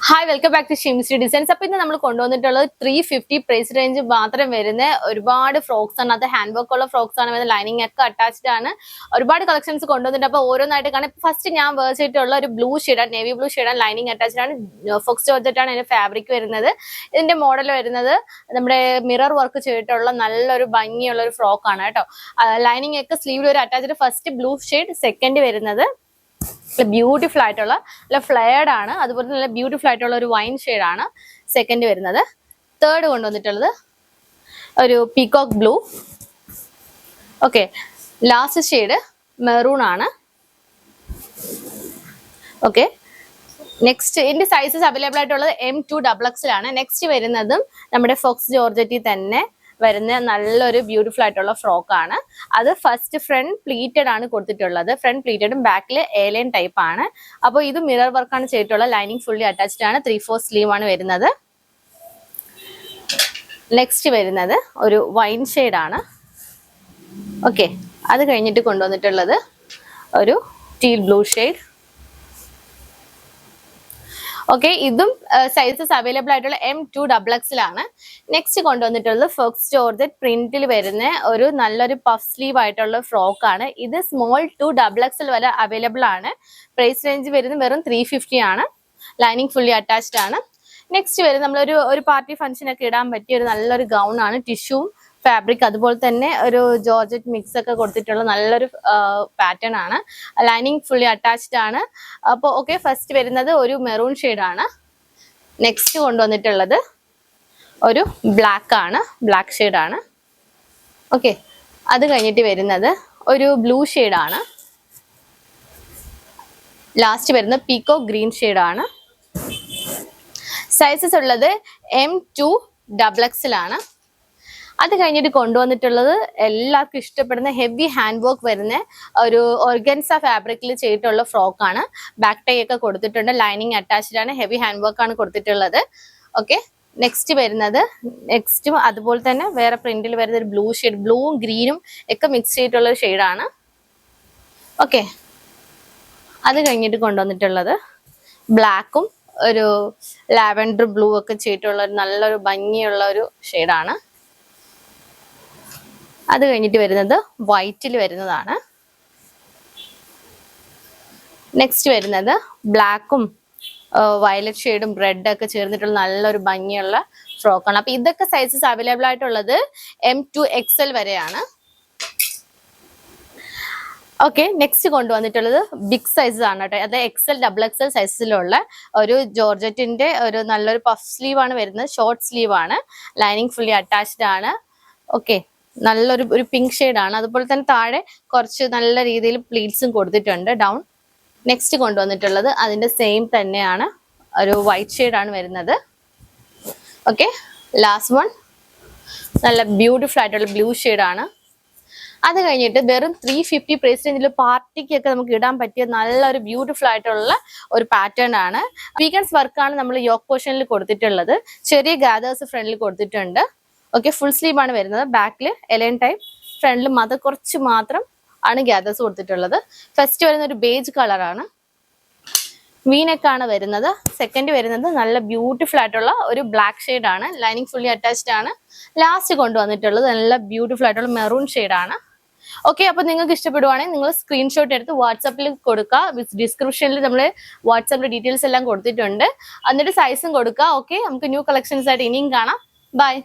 Hi welcome back to Shimsi designs. അപ്പൊ ഇന്ന് നമ്മൾ കൊണ്ടുവന്നിട്ടുള്ളത് 350 പ്രൈസ് റേഞ്ച് മാത്രം വരുന്ന ഒരുപാട് ഫ്രോക്സ് ആണ്. അത് ഹാൻഡ് വർക്ക് ഉള്ള ഫ്രോക്സ് ആണ് വരുന്നത്. ലൈനിങ് ഒക്കെ അറ്റാച്ച്ഡ് ആണ്. ഒരുപാട് കളക്ഷൻസ് കൊണ്ടുവന്നിട്ട് അപ്പൊ ഓരോന്നായിട്ട് കാണാം. ഫസ്റ്റ് ഞാൻ വേഴ്സ് ചെയ്തിട്ടുള്ള ഒരു ബ്ലൂ ഷെയ്ഡാണ്, നേവി ബ്ലൂ ഷെയ്ഡാണ്. ലൈനിങ് അറ്റാച്ച്ഡ് ആണ്. ഫോക്സ് ജോർജറ്റ് ആണ് ഇതിന്റെ ഫാബ്രിക് വരുന്നത്. ഇതിന്റെ മോഡൽ വരുന്നത് നമ്മുടെ മിറർ വർക്ക് ചെയ്തിട്ടുള്ള നല്ലൊരു ഭംഗിയുള്ള ഒരു ഫ്രോക്ക് ആണ് കേട്ടോ. ലൈനിങ് ഒക്കെ സ്ലീവിൽ ഒരു attached. First blue shade, second വരുന്നത് ബ്യൂട്ടിഫുൾ ആയിട്ടുള്ള നല്ല ഫ്ലെയർഡ് ആണ്. അതുപോലെ നല്ല ബ്യൂട്ടിഫുൾ ആയിട്ടുള്ള ഒരു വൈൻ ഷെയ്ഡാണ് സെക്കൻഡ് വരുന്നത്. തേർഡ് കൊണ്ടുവന്നിട്ടുള്ളത് ഒരു peacock blue. Okay, last shade maroon ആണ്. ഓക്കെ, നെക്സ്റ്റ് ഇതിന്റെ സൈസസ് അവൈലബിൾ ആയിട്ടുള്ളത് M2XX ആണ്. നെക്സ്റ്റ് വരുന്നതും നമ്മുടെ ഫോക്സ് ജോർജറ്റിൽ തന്നെ വരുന്ന നല്ലൊരു ബ്യൂട്ടിഫുൾ ആയിട്ടുള്ള ഫ്രോക്ക് ആണ്. അത് ഫസ്റ്റ് ഫ്രണ്ട് പ്ലീറ്റഡ് ആണ് കൊടുത്തിട്ടുള്ളത്. ഫ്രണ്ട് പ്ലീറ്റഡും ബാക്കിൽ എലൈൻ ടൈപ്പ് ആണ്. അപ്പോൾ ഇത് മിറർ വർക്കാണ് ചെയ്തിട്ടുള്ളത്. ലൈനിങ് ഫുള്ളി അറ്റാച്ച്ഡ് ആണ്. 3/4 സ്ലീവ് ആണ് വരുന്നത്. നെക്സ്റ്റ് വരുന്നത് ഒരു വൈൻ ഷെയ്ഡ് ആണ്. ഓക്കെ, അത് കഴിഞ്ഞിട്ട് കൊണ്ടുവന്നിട്ടുള്ളത് ഒരു ടീൽ ബ്ലൂ ഷെയ്ഡ്. ഓക്കെ, ഇതും സൈസസ് അവൈലബിൾ ആയിട്ടുള്ള M2XX ആണ്. നെക്സ്റ്റ് കൊണ്ടുവന്നിട്ടുള്ളത് ഫോക്സ് ജോർജറ്റ് പ്രിന്റിൽ വരുന്ന ഒരു നല്ലൊരു പഫ് സ്ലീവ് ആയിട്ടുള്ള ഫ്രോക്ക് ആണ്. ഇത് സ്മോൾ ടു XXL വരെ അവൈലബിൾ ആണ്. പ്രൈസ് റേഞ്ച് വരുന്നത് വെറും 350 ആണ്. ലൈനിങ് ഫുള്ളി അറ്റാച്ച്ഡ് ആണ്. നെക്സ്റ്റ് വരുന്നത് നമ്മളൊരു പാർട്ടി ഫംഗ്ഷൻ ഒക്കെ ഇടാൻ പറ്റിയ ഒരു നല്ലൊരു ഗൗൺ ആണ്. ടിഷ്യൂവും ഫാബ്രിക് അതുപോലെ തന്നെ ഒരു ജോർജറ്റ് മിക്സ് ഒക്കെ കൊടുത്തിട്ടുള്ള നല്ലൊരു പാറ്റേൺ ആണ്. ലൈനിങ് ഫുള്ളി അറ്റാച്ച്ഡ് ആണ്. അപ്പോൾ ഓക്കെ, ഫസ്റ്റ് വരുന്നത് ഒരു മെറൂൺ ഷെയ്ഡാണ്. നെക്സ്റ്റ് കൊണ്ടുവന്നിട്ടുള്ളത് ഒരു ബ്ലാക്ക് ആണ്, ബ്ലാക്ക് ഷെയ്ഡാണ്. ഓക്കെ, അത് കഴിഞ്ഞിട്ട് വരുന്നത് ഒരു ബ്ലൂ ഷെയ്ഡാണ്. ലാസ്റ്റ് വരുന്നത് പീകോ ഗ്രീൻ ഷെയ്ഡാണ്. സൈസസ് ഉള്ളത് M2XX ആണ്. അത് കഴിഞ്ഞിട്ട് കൊണ്ടുവന്നിട്ടുള്ളത് എല്ലാവർക്കും ഇഷ്ടപ്പെടുന്ന ഹെവി ഹാൻഡ് വർക്ക് വരുന്ന ഒരു ഓർഗൻസ ഫാബ്രിക്കിൽ ചെയ്തിട്ടുള്ള ഫ്രോക്ക് ആണ്. ബാക്ക് ടൈ ഒക്കെ കൊടുത്തിട്ടുണ്ട്. ലൈനിങ് അറ്റാച്ച്ഡ് ആണ്. ഹെവി ഹാൻഡ് വർക്ക് ആണ് കൊടുത്തിട്ടുള്ളത്. ഓക്കെ, നെക്സ്റ്റ് വരുന്നത് നെക്സ്റ്റും അതുപോലെ തന്നെ വേറെ പ്രിന്റിൽ വരുന്ന ഒരു ബ്ലൂ ഷെയ്ഡ്, ബ്ലൂവും ഗ്രീനും ഒക്കെ മിക്സ് ചെയ്തിട്ടുള്ള ഒരു ഷെയ്ഡാണ്. ഓക്കെ, അത് കഴിഞ്ഞിട്ട് കൊണ്ടുവന്നിട്ടുള്ളത് ബ്ലാക്കും ഒരു ലാവൻഡർ ബ്ലൂ ഒക്കെ ചെയ്തിട്ടുള്ള ഒരു നല്ലൊരു ഭംഗിയുള്ള ഒരു ഷെയ്ഡാണ്. അത് കഴിഞ്ഞിട്ട് വരുന്നത് വൈറ്റിൽ വരുന്നതാണ്. നെക്സ്റ്റ് വരുന്നത് ബ്ലാക്കും വയലറ്റ് ഷെയ്ഡും റെഡ് ഒക്കെ ചേർന്നിട്ടുള്ള നല്ലൊരു ഭംഗിയുള്ള ഫ്രോക്കാണ്. അപ്പൊ ഇതൊക്കെ സൈസസ് അവൈലബിൾ ആയിട്ടുള്ളത് M2XL വരെയാണ്. ഓക്കെ, നെക്സ്റ്റ് കൊണ്ടുവന്നിട്ടുള്ളത് ബിഗ് സൈസസ് ആണ് കേട്ടോ. അത് XL സൈസിലുള്ള ഒരു ജോർജറ്റിന്റെ ഒരു നല്ലൊരു പഫ് സ്ലീവ് ആണ് വരുന്നത്. ഷോർട്ട് സ്ലീവ് ആണ്. ലൈനിങ് ഫുള്ളി അറ്റാച്ച്ഡ് ആണ്. ഓക്കെ, നല്ലൊരു പിങ്ക് ഷെയ്ഡ് ആണ്. അതുപോലെ തന്നെ താഴെ കുറച്ച് നല്ല രീതിയിൽ പ്ലീറ്റ്സും കൊടുത്തിട്ടുണ്ട് ഡൗൺ. നെക്സ്റ്റ് കൊണ്ടുവന്നിട്ടുള്ളത് അതിന്റെ സെയിം തന്നെയാണ്, ഒരു വൈറ്റ് ഷെയ്ഡ് ആണ് വരുന്നത്. ഓക്കെ, ലാസ്റ്റ് വൺ നല്ല ബ്യൂട്ടിഫുൾ ആയിട്ടുള്ള ബ്ലൂ ഷെയ്ഡ് ആണ്. അത് കഴിഞ്ഞിട്ട് വെറും 350 പ്രൈസ് റേഞ്ചിൽ പാർട്ടിക്കൊക്കെ നമുക്ക് ഇടാൻ പറ്റിയ നല്ലൊരു ബ്യൂട്ടിഫുൾ ആയിട്ടുള്ള ഒരു പാറ്റേൺ ആണ്. വീക്കൻസ് വർക്കാണ് നമ്മൾ യോക്ക് പോർഷനിൽ കൊടുത്തിട്ടുള്ളത്. ചെറിയ ഗാദേഴ്സ് ഫ്രണ്ടിൽ കൊടുത്തിട്ടുണ്ട്. ഓക്കെ, ഫുൾ സ്ലീവ് ആണ് വരുന്നത്. ബാക്കിൽ എലൈൻ ടൈപ്പ്, ഫ്രണ്ടിൽ കുറച്ച് മാത്രം ആണ് ഗ്യാദേഴ്സ് കൊടുത്തിട്ടുള്ളത്. ഫസ്റ്റ് വരുന്ന ഒരു ബേജ് കളറാണ്. വീനെക്ക് ആണ് വരുന്നത്. സെക്കൻഡ് വരുന്നത് നല്ല ബ്യൂട്ടിഫുൾ ആയിട്ടുള്ള ഒരു ബ്ലാക്ക് ഷെയ്ഡ് ആണ്. ലൈനിങ് ഫുള്ളി അറ്റാച്ച്ഡ് ആണ്. ലാസ്റ്റ് കൊണ്ടുവന്നിട്ടുള്ളത് നല്ല ബ്യൂട്ടിഫുൾ ആയിട്ടുള്ള മെറൂൺ ഷെയ്ഡ് ആണ്. ഓക്കെ, അപ്പൊ നിങ്ങൾക്ക് ഇഷ്ടപ്പെടുവാണെങ്കിൽ നിങ്ങൾ സ്ക്രീൻഷോട്ട് എടുത്ത് വാട്സാപ്പിൽ കൊടുക്കുക. ഡിസ്ക്രിപ്ഷനിൽ നമ്മൾ വാട്സാപ്പിലെ ഡീറ്റെയിൽസ് എല്ലാം കൊടുത്തിട്ടുണ്ട്. എന്നിട്ട് സൈസും കൊടുക്കുക. ഓക്കെ, നമുക്ക് ന്യൂ കളക്ഷൻസ് ആയിട്ട് ഇനിയും കാണാം. ബൈ.